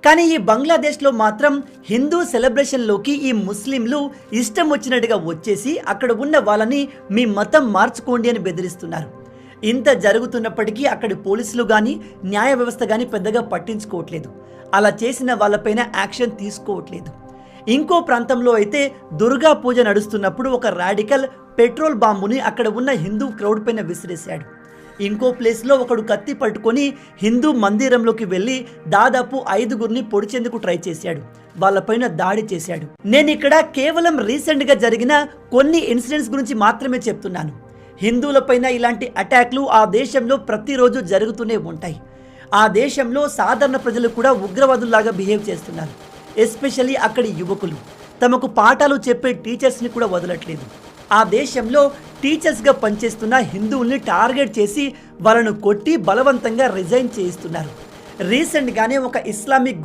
కానీ ఈ బంగ్లాదేశ్లో మాత్రం హిందూ సెలబ్రేషన్లోకి ఈ ముస్లింలు ఇష్టం వచ్చినట్టుగా వచ్చేసి అక్కడ ఉన్న వాళ్ళని మీ మతం మార్చుకోండి అని బెదిరిస్తున్నారు. ఇంత జరుగుతున్నప్పటికీ అక్కడి పోలీసులు కానీ న్యాయ వ్యవస్థ కానీ పెద్దగా పట్టించుకోవట్లేదు. అలా చేసిన వాళ్ళపైన యాక్షన్ తీసుకోవట్లేదు. ఇంకో ప్రాంతంలో అయితే దుర్గా పూజ నడుస్తున్నప్పుడు ఒక రాడికల్ పెట్రోల్ బాంబుని అక్కడ ఉన్న హిందూ క్రౌడ్ పైన విసిరేశాడు. ఇంకో ప్లేస్లో ఒకడు కత్తి పట్టుకొని హిందూ మందిరంలోకి వెళ్ళి దాదాపు 5గురిని పొడిచేందుకు ట్రై చేశాడు. వాళ్ళపైన దాడి చేశాడు. నేను ఇక్కడ కేవలం రీసెంట్గా జరిగిన కొన్ని ఇన్సిడెంట్స్ గురించి మాత్రమే చెప్తున్నాను. హిందువులపైన ఇలాంటి అటాక్లు ఆ దేశంలో ప్రతిరోజు జరుగుతూనే ఉంటాయి. ఆ దేశంలో సాధారణ ప్రజలు కూడా ఉగ్రవాదుల్లాగా బిహేవ్ చేస్తున్నారు. ఎస్పెషల్లీ అక్కడి యువకులు తమకు పాఠాలు చెప్పే టీచర్స్ని కూడా వదలట్లేదు. ఆ దేశంలో టీచర్స్గా పనిచేస్తున్న హిందువుల్ని టార్గెట్ చేసి వాళ్ళను కొట్టి బలవంతంగా రిజైన్ చేయిస్తున్నారు. రీసెంట్గానే ఒక ఇస్లామిక్